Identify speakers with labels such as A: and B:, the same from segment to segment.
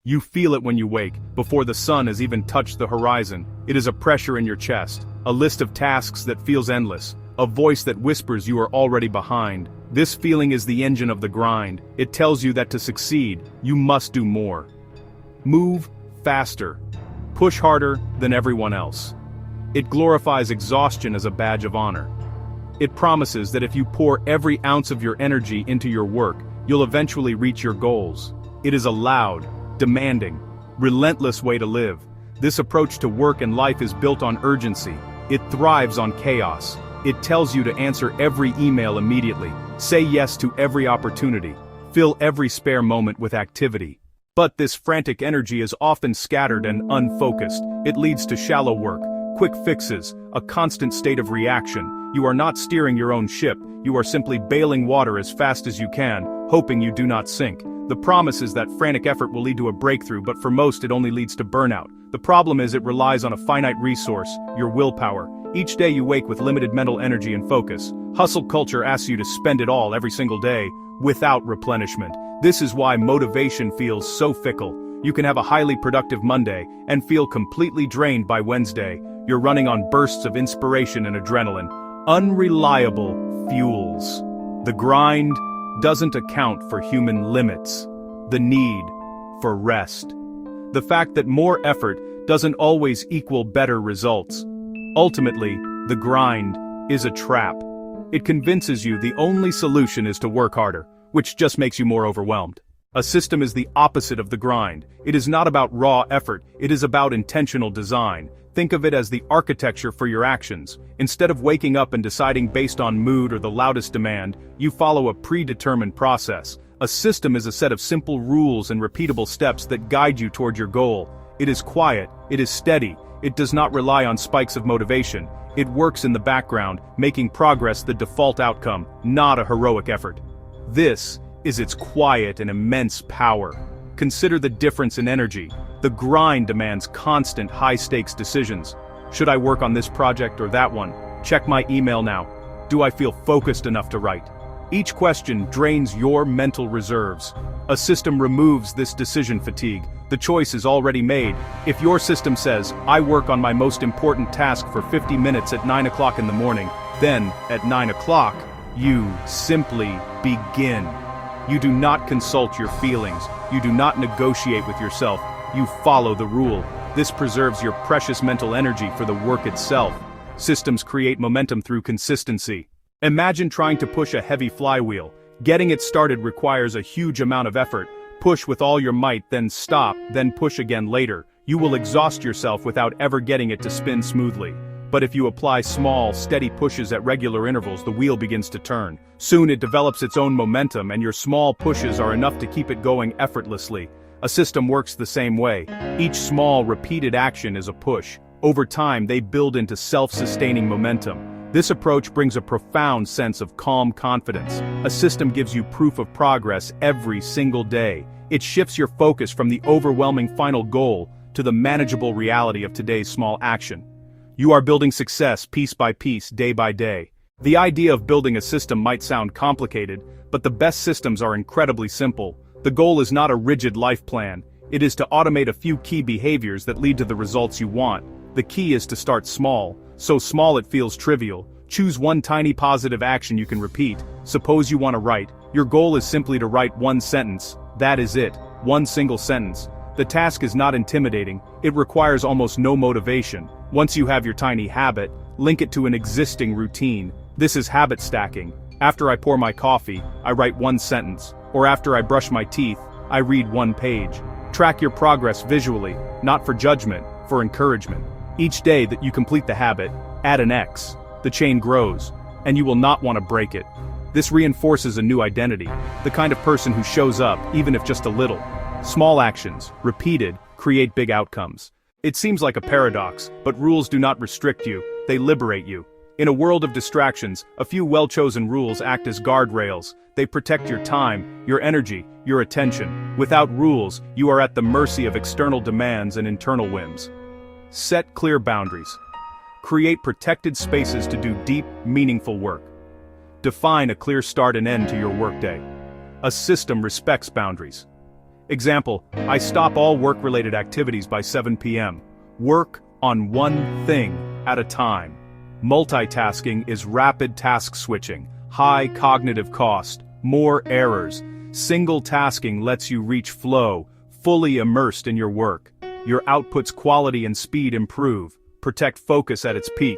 A: You feel it when you wake, before the sun has even touched the horizon. It is a pressure in your chest, a list of tasks that feels endless, a voice that whispers you are already behind. This feeling is the engine of the grind. It tells you that to succeed, you must do more. Move faster. Push harder than everyone else. It glorifies exhaustion as a badge of honor. It promises that if you pour every ounce of your energy into your work, you'll eventually reach your goals. It is a loud, demanding, relentless way to live. This approach to work and life is built on urgency. It thrives on chaos. It tells you to answer every email immediately, say yes to every opportunity, fill every spare moment with activity. But this frantic energy is often scattered and unfocused. It leads to shallow work, quick fixes, a constant state of reaction. You are not steering your own ship, you are simply bailing water as fast as you can, hoping you do not sink. The promise is that frantic effort will lead to a breakthrough, but for most it only leads to burnout. The problem is it relies on a finite resource, your willpower. Each day you wake with limited mental energy and focus. Hustle culture asks you to spend it all every single day, without replenishment. This is why motivation feels so fickle. You can have a highly productive Monday, and feel completely drained by Wednesday. You're running on bursts of inspiration and adrenaline. Unreliable fuels. The grind doesn't account for human limits. The need for rest. The fact that more effort doesn't always equal better results. Ultimately, the grind is a trap. It convinces you the only solution is to work harder, which just makes you more overwhelmed. A system is the opposite of the grind. It is not about raw effort, it is about intentional design. Think of it as the architecture for your actions. Instead of waking up and deciding based on mood or the loudest demand, you follow a predetermined process. A system is a set of simple rules and repeatable steps that guide you toward your goal. It is quiet, it is steady, it does not rely on spikes of motivation. It works in the background, making progress the default outcome, not a heroic effort. This is its quiet and immense power. Consider the difference in energy. The grind demands constant, high-stakes decisions. Should I work on this project or that one? Check my email now. Do I feel focused enough to write? Each question drains your mental reserves. A system removes this decision fatigue. The choice is already made. If your system says, I work on my most important task for 50 minutes at 9 o'clock in the morning, then, at 9 o'clock, you simply begin. You do not consult your feelings. You do not negotiate with yourself. You follow the rule. This preserves your precious mental energy for the work itself. Systems create momentum through consistency. Imagine trying to push a heavy flywheel. Getting it started requires a huge amount of effort. Push with all your might, then stop, then push again later. You will exhaust yourself without ever getting it to spin smoothly. But if you apply small, steady pushes at regular intervals, the wheel begins to turn. Soon it develops its own momentum, and your small pushes are enough to keep it going effortlessly. A system works the same way. Each small, repeated action is a push. Over time, they build into self-sustaining momentum. This approach brings a profound sense of calm confidence. A system gives you proof of progress every single day. It shifts your focus from the overwhelming final goal to the manageable reality of today's small action. You are building success piece by piece, day by day. The idea of building a system might sound complicated, but the best systems are incredibly simple. The goal is not a rigid life plan. It is to automate a few key behaviors that lead to the results you want. The key is to start small, so small it feels trivial. Choose one tiny positive action you can repeat. Suppose you want to write. Your goal is simply to write one sentence. That is it, one single sentence. The task is not intimidating. It requires almost no motivation. Once you have your tiny habit, link it to an existing routine. This is habit stacking. After I pour my coffee, I write one sentence. Or after I brush my teeth, I read one page. Track your progress visually, not for judgment, for encouragement. Each day that you complete the habit, add an X. The chain grows, and you will not want to break it. This reinforces a new identity, the kind of person who shows up, even if just a little. Small actions, repeated, create big outcomes. It seems like a paradox, but rules do not restrict you, they liberate you. In a world of distractions, a few well-chosen rules act as guardrails. They protect your time, your energy, your attention. Without rules, you are at the mercy of external demands and internal whims. Set clear boundaries. Create protected spaces to do deep, meaningful work. Define a clear start and end to your workday. A system respects boundaries. Example, I stop all work-related activities by 7 p.m. Work on one thing at a time. Multitasking is rapid task switching, high cognitive cost, more errors. Single tasking lets you reach flow, fully immersed in your work. Your output's quality and speed improve. Protect focus at its peak.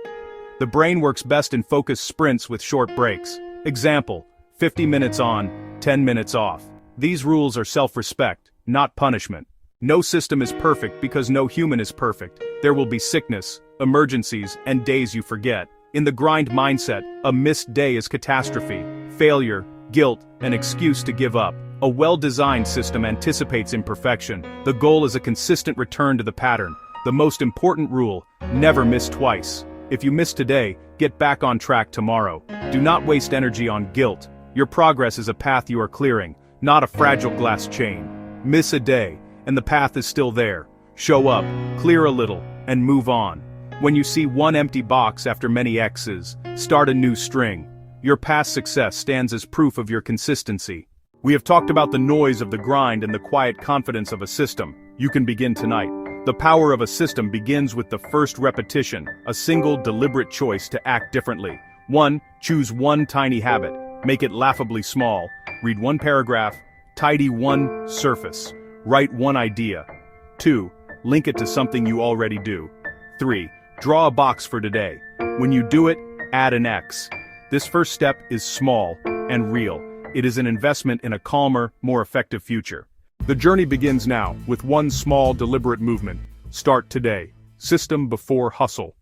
A: The brain works best in focused sprints with short breaks. Example, 50 minutes on, 10 minutes off. These rules are self-respect, not punishment. No system is perfect because no human is perfect. There will be sickness, emergencies, and days you forget. In the grind mindset, a missed day is catastrophe, failure, guilt, an excuse to give up. A well-designed system anticipates imperfection. The goal is a consistent return to the pattern. The most important rule, never miss twice. If you miss today, get back on track tomorrow. Do not waste energy on guilt. Your progress is a path you are clearing, not a fragile glass chain. Miss a day, and the path is still there. Show up, clear a little, and move on. When you see one empty box after many X's, start a new string. Your past success stands as proof of your consistency. We have talked about the noise of the grind and the quiet confidence of a system. You can begin tonight. The power of a system begins with the first repetition, a single deliberate choice to act differently. 1. Choose one tiny habit. Make it laughably small. Read one paragraph. Tidy one surface. Write one idea. 2. Link it to something you already do. 3. Draw a box for today. When you do it, add an X. This first step is small and real. It is an investment in a calmer, more effective future. The journey begins now, with one small, deliberate movement. Start today. System before hustle.